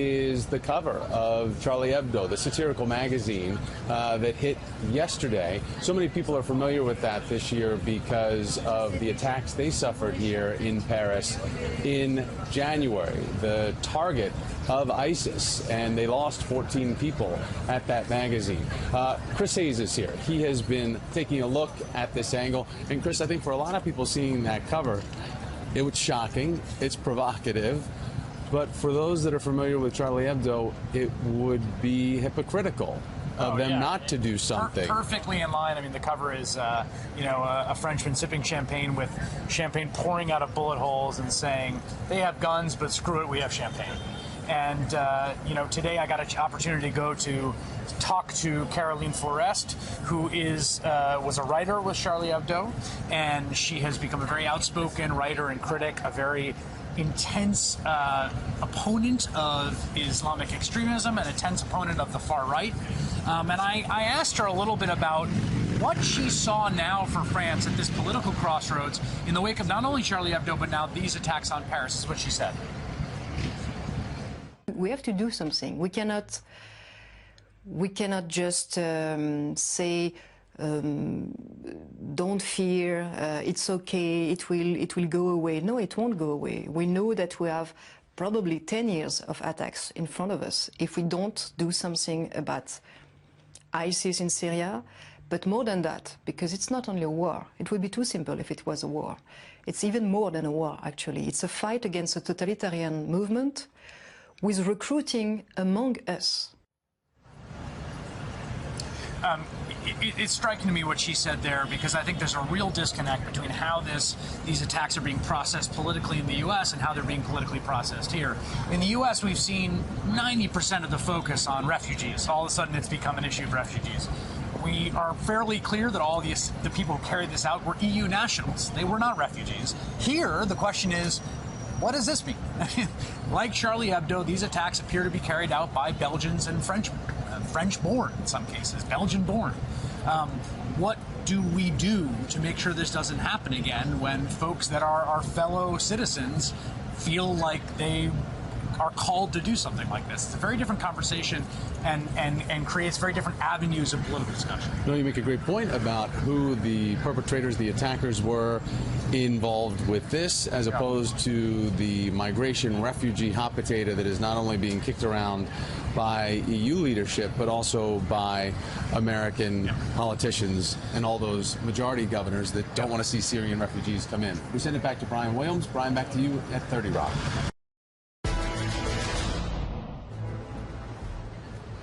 Is the cover of Charlie Hebdo, the satirical magazine that hit yesterday. So many people are familiar with that this year because of the attacks they suffered here in Paris in January. The target of ISIS, and they lost 14 people at that magazine. Chris Hayes is here. He has been taking a look at this angle. And Chris, I think for a lot of people seeing that cover, it was shocking, it's provocative. But for those that are familiar with Charlie Hebdo, it would be hypocritical of them not to do something. Perfectly in line. I mean, the cover is, a Frenchman sipping champagne with champagne pouring out of bullet holes and saying, they have guns, but screw it, we have champagne. And, today I got an opportunity to go to talk to Caroline Forest, who was a writer with Charlie Hebdo, and she has become a very outspoken writer and critic, a very intense opponent of Islamic extremism and intense opponent of the far right. And I asked her a little bit about what she saw now for France at this political crossroads in the wake of not only Charlie Hebdo, but now these attacks on Paris. This is what she said. We have to do something. We cannot just say, don't fear, it's okay, it will go away. No, it won't go away. We know that we have probably 10 years of attacks in front of us if we don't do something about ISIS in Syria, but more than that, because it's not only a war. It would be too simple if it was a war. It's even more than a war, actually. It's a fight against a totalitarian movement with recruiting among us. It's striking to me what she said there, because I think there's a real disconnect between how these attacks are being processed politically in the U.S. and how they're being politically processed here. In the U.S., we've seen 90% of the focus on refugees. All of a sudden, it's become an issue of refugees. We are fairly clear that all the people who carried this out were EU nationals. They were not refugees. Here, the question is, what does this mean? Like Charlie Hebdo, these attacks appear to be carried out by Belgians and Frenchmen. French-born in some cases, Belgian-born. What do we do to make sure this doesn't happen again when folks that are our fellow citizens feel like they are called to do something like this? It's a very different conversation and creates very different avenues of political discussion. No, you make a great point about who the perpetrators, the attackers were involved with this, as opposed to the migration refugee hot potato that is not only being kicked around by EU leadership, but also by American politicians and all those majority governors that don't want to see Syrian refugees come in. We send it back to Brian Williams. Brian, back to you at 30 Rock.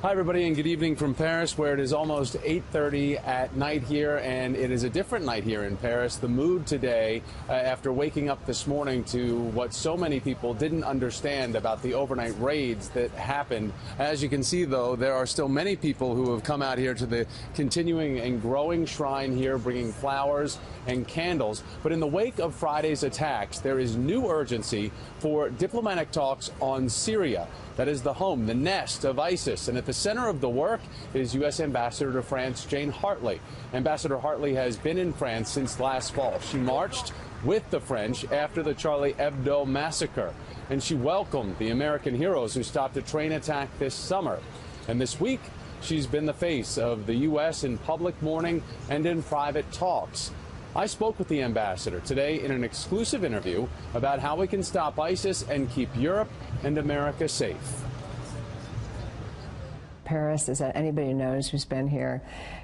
Hi, everybody, and good evening from Paris, where it is almost 8:30 at night here, and it is a different night here in Paris. The mood today, after waking up this morning to what so many people didn't understand about the overnight raids that happened. As you can see, though, there are still many people who have come out here to the continuing and growing shrine here, bringing flowers and candles. But in the wake of Friday's attacks, there is new urgency for diplomatic talks on Syria. That is the home, the nest of ISIS. And at the center of the work is U.S. Ambassador to France, Jane Hartley. Ambassador Hartley has been in France since last fall. She marched with the French after the Charlie Hebdo massacre. And she welcomed the American heroes who stopped a train attack this summer. And this week, she's been the face of the U.S. in public mourning and in private talks. I spoke with the ambassador today in an exclusive interview about how we can stop ISIS and keep Europe and America safe. Paris, as anybody knows who's been here,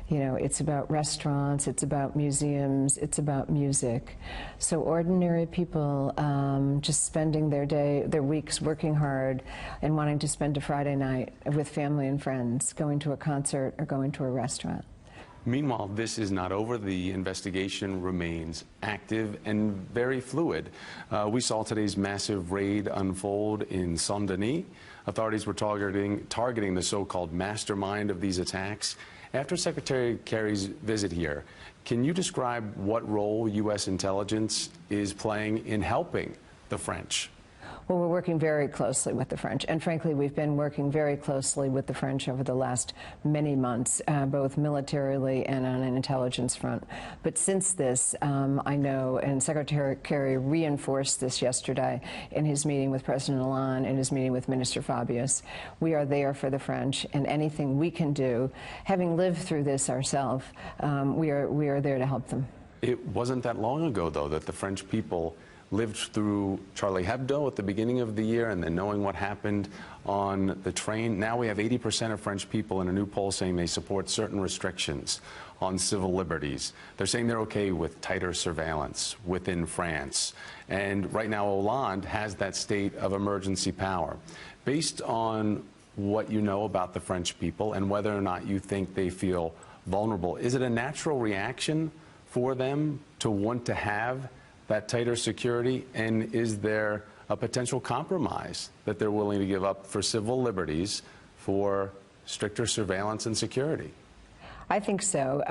it's about restaurants, it's about museums, it's about music. So ordinary people just spending their weeks working hard and wanting to spend a Friday night with family and friends, going to a concert or going to a restaurant. Meanwhile, this is not over. The investigation remains active and very fluid. We saw today's massive raid unfold in Saint-Denis. Authorities were targeting the so-called mastermind of these attacks. After Secretary Kerry's visit here, can you describe what role U.S. intelligence is playing in helping the French? Well, we're working very closely with the French, and frankly, we've been working very closely with the French over the last many months, both militarily and on an intelligence front. But since this, I know, and Secretary Kerry reinforced this yesterday in his meeting with President Hollande and his meeting with Minister Fabius, we are there for the French, and anything we can do, having lived through this ourselves, we are there to help them. It wasn't that long ago, though, that the French people lived through Charlie Hebdo at the beginning of the year, and then knowing what happened on the train. Now we have 80% of French people in a new poll saying they support certain restrictions on civil liberties. They're saying they're okay with tighter surveillance within France. And right now Hollande has that state of emergency power. Based on what you know about the French people and whether or not you think they feel vulnerable, is it a natural reaction for them to want to have that tighter security, and is there a potential compromise that they're willing to give up for civil liberties for stricter surveillance and security? I think so.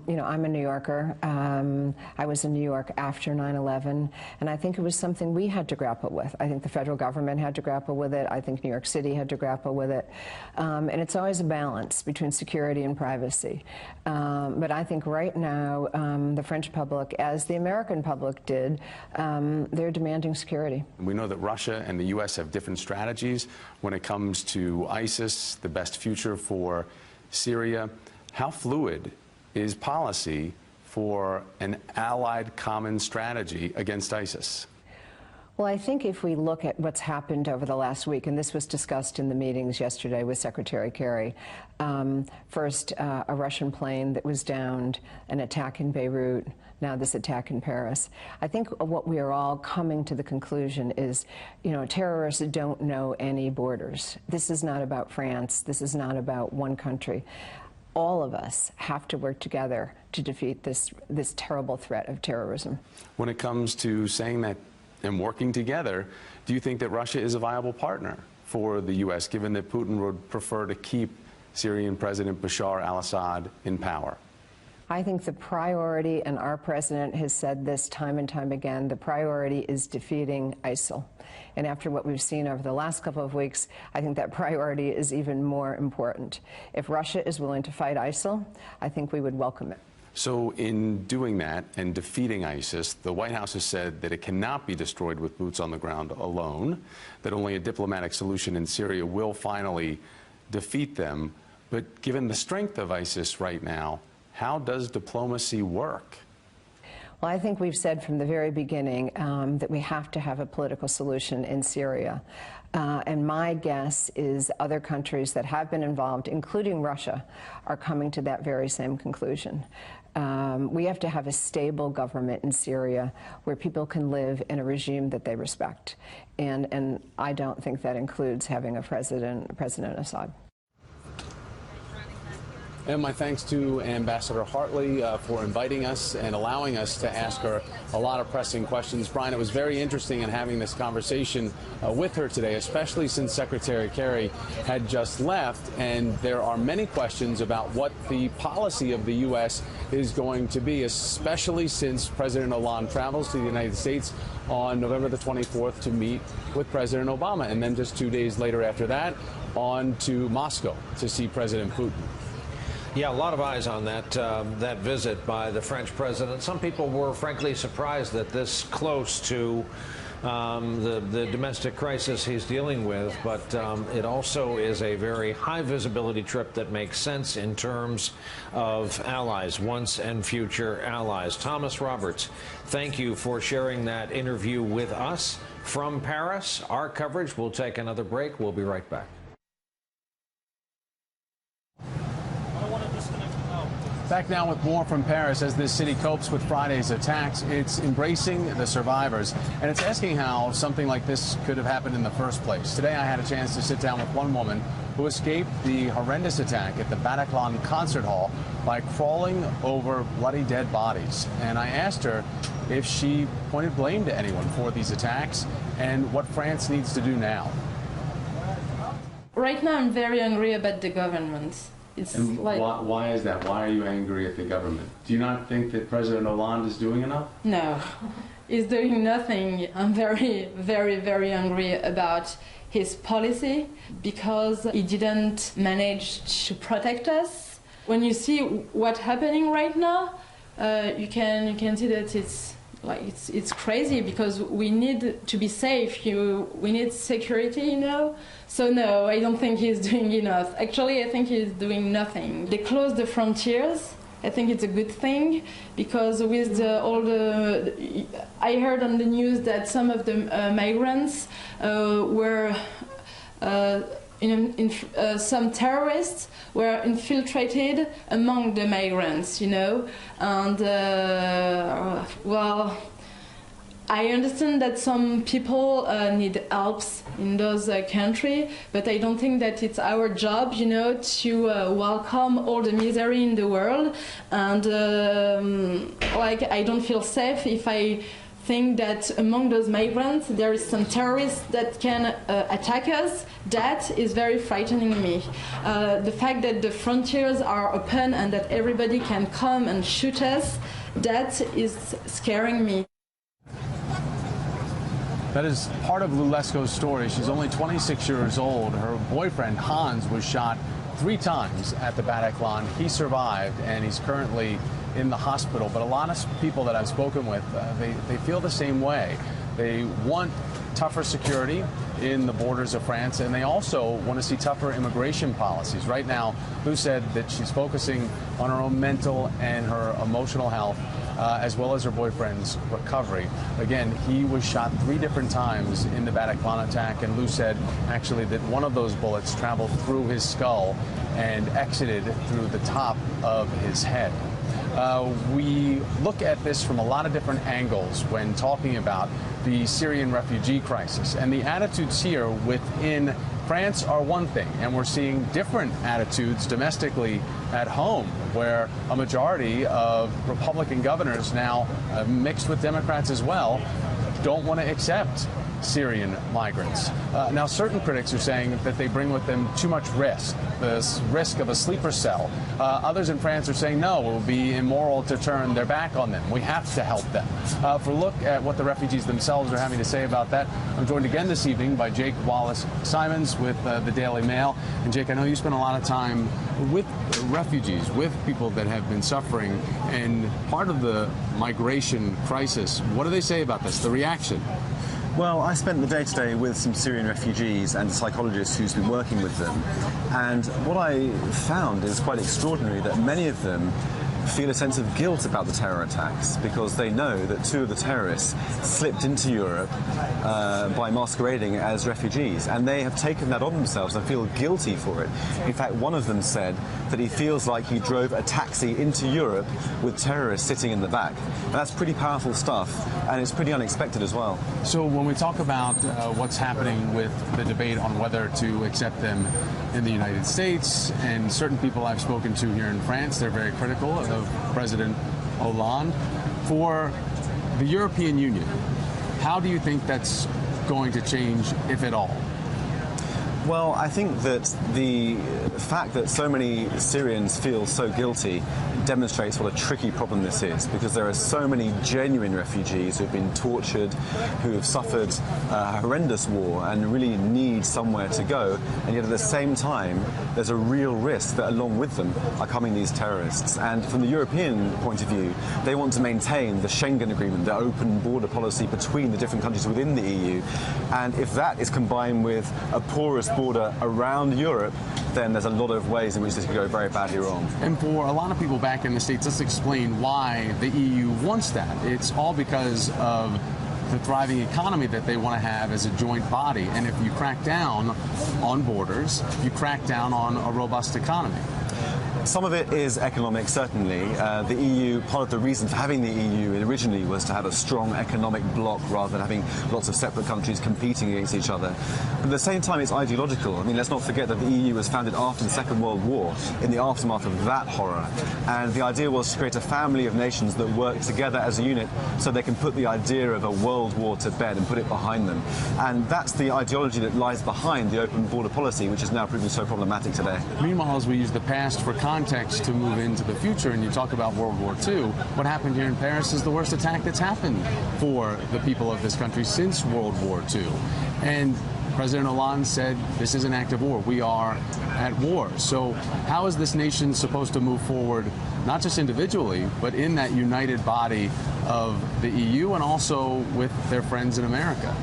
You know, I'm a New Yorker. I was in New York after 9/11, and I think it was something we had to grapple with. I think the federal government had to grapple with it. I think New York City had to grapple with it. And it's always a balance between security and privacy. But I think right now, the French public, as the American public did, they're demanding security. We know that Russia and the U.S. have different strategies when it comes to ISIS, the best future for Syria. How fluid is policy for an allied common strategy against ISIS? Well, I think if we look at what's happened over the last week, and this was discussed in the meetings yesterday with Secretary Kerry, first a Russian plane that was downed, an attack in Beirut, now this attack in Paris. I think what we are all coming to the conclusion is, you know, terrorists don't know any borders. This is not about France. This is not about one country. All of us have to work together to defeat this terrible threat of terrorism. When it comes to saying that and working together, do you think that Russia is a viable partner for the U.S., given that Putin would prefer to keep Syrian President Bashar al-Assad in power? I think the priority, and our president has said this time and time again, the priority is defeating ISIL. And after what we've seen over the last couple of weeks, I think that priority is even more important. If Russia is willing to fight ISIL, I think we would welcome it. So in doing that and defeating ISIS, the White House has said that it cannot be destroyed with boots on the ground alone, that only a diplomatic solution in Syria will finally defeat them. But given the strength of ISIS right now, how does diplomacy work? Well, I think we've said from the very beginning that we have to have a political solution in Syria. And my guess is other countries that have been involved, including Russia, are coming to that very same conclusion. We have to have a stable government in Syria where people can live in a regime that they respect. And I don't think that includes having a President Assad. And my thanks to Ambassador Hartley for inviting us and allowing us to ask her a lot of pressing questions. Brian, it was very interesting in having this conversation with her today, especially since Secretary Kerry had just left. And there are many questions about what the policy of the U.S. is going to be, especially since President Hollande travels to the United States on November the 24th to meet with President Obama. And then just 2 days later after that, on to Moscow to see President Putin. Yeah, a lot of eyes on that visit by the French president. Some people were frankly surprised that this close to the domestic crisis he's dealing with, but it also is a very high visibility trip that makes sense in terms of allies, once and future allies. Thomas Roberts, thank you for sharing that interview with us from Paris. Our coverage will take another break. We'll be right back. Back now with more from Paris. As this city copes with Friday's attacks, it's embracing the survivors, and it's asking how something like this could have happened in the first place. Today I had a chance to sit down with one woman who escaped the horrendous attack at the Bataclan concert hall by crawling over bloody dead bodies. And I asked her if she pointed blame to anyone for these attacks and what France needs to do now. Right now I'm very angry about the government. It's and like, why is that? Why are you angry at the government? Do you not think that President Hollande is doing enough? no. is doing nothing. I'm very, very, very angry about his policy because he didn't manage to protect us. When you see what's happening right now, you can see that it's crazy because we need to be safe. We need security, you know. So no, I don't think he's doing enough. Actually, I think he's doing nothing. They closed the frontiers. I think it's a good thing because with I heard on the news that some of the migrants were some terrorists were infiltrated among the migrants, you know, and well, I understand that some people need helps in those countries, but I don't think that it's our job, you know, to welcome all the misery in the world. And like, I don't feel safe if I think that among those migrants there is some terrorists that can attack us. That is very frightening me. The fact that the frontiers are open and that everybody can come and shoot us, that is scaring me. That is part of Lulesco's story. She's only 26 years old. Her boyfriend, Hans, was shot 3 times at the Bataclan. He survived, and he's currently in the hospital. But a lot of people that I've spoken with, they feel the same way. They want tougher security in the borders of France, and they also want to see tougher immigration policies. Right now, Lou said that she's focusing on her own mental and her emotional health, as well as her boyfriend's recovery. Again, he was shot 3 different times in the Bataclan attack, and Lou said actually that one of those bullets traveled through his skull and exited through the top of his head. We look at this from a lot of different angles when talking about the Syrian refugee crisis, and the attitudes here within France are one thing, and we're seeing different attitudes domestically at home, where a majority of Republican governors now, mixed with Democrats as well, don't want to accept Syrian migrants. Now, certain critics are saying that they bring with them too much risk, the risk of a sleeper cell. Others in France are saying, no, it would be immoral to turn their back on them. We have to help them. For a look at what the refugees themselves are having to say about that, I'm joined again this evening by Jake Wallace-Simons with the Daily Mail. And Jake, I know you spend a lot of time with refugees, with people that have been suffering, and part of the migration crisis. What do they say about this, the reaction? Well, I spent the day today with some Syrian refugees and a psychologist who's been working with them. And what I found is quite extraordinary, that many of them feel a sense of guilt about the terror attacks because they know that 2 of the terrorists slipped into Europe by masquerading as refugees, and they have taken that on themselves and feel guilty for it. In fact, one of them said that he feels like he drove a taxi into Europe with terrorists sitting in the back. And that's pretty powerful stuff, and it's pretty unexpected as well. So when we talk about what's happening with the debate on whether to accept them in the United States, and certain people I've spoken to here in France, they're very critical of President Hollande. For the European Union, how do you think that's going to change, if at all? Well, I think that the fact that so many Syrians feel so guilty demonstrates what a tricky problem this is, because there are so many genuine refugees who have been tortured, who have suffered a horrendous war and really need somewhere to go, and yet at the same time there's a real risk that along with them are coming these terrorists. And from the European point of view, they want to maintain the Schengen Agreement, the open border policy between the different countries within the EU, and if that is combined with a porous border around Europe, then there's a lot of ways in which this could go very badly wrong. And for a lot of people back in the States, let's explain why the EU wants that. It's all because of the thriving economy that they want to have as a joint body. And if you crack down on borders, you crack down on a robust economy. Some of it is economic, certainly. The EU, part of the reason for having the EU originally was to have a strong economic bloc rather than having lots of separate countries competing against each other. But at the same time, it's ideological. I mean, let's not forget that the EU was founded after the Second World War, in the aftermath of that horror. And the idea was to create a family of nations that work together as a unit so they can put the idea of a world war to bed and put it behind them. And that's the ideology that lies behind the open border policy, which is now proving so problematic today. Meanwhile, as we use the past for context to move into the future, and you talk about World War II, what happened here in Paris is the worst attack that's happened for the people of this country since World War II. And President Hollande said this is an act of war. We are at war. So how is this nation supposed to move forward, not just individually, but in that united body of the EU and also with their friends in America?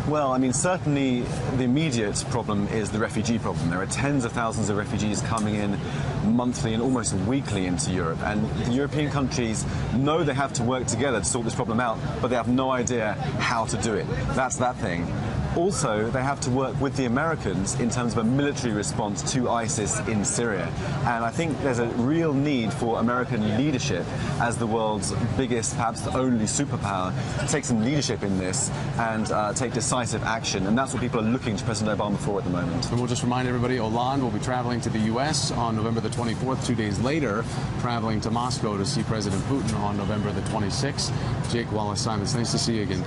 Well, I mean, certainly the immediate problem is the refugee problem. There are tens of thousands of refugees coming in monthly and almost weekly into Europe. And the European countries know they have to work together to sort this problem out, but they have no idea how to do it. That's that thing. Also, they have to work with the Americans in terms of a military response to ISIS in Syria. And I think there's a real need for American leadership as the world's biggest, perhaps the only superpower, to take some leadership in this and take decisive action. And that's what people are looking to President Obama for at the moment. And we'll just remind everybody, Hollande will be traveling to the U.S. on November the 24th, 2 days later, traveling to Moscow to see President Putin on November the 26th. Jake Wallace-Simons, nice to see you again.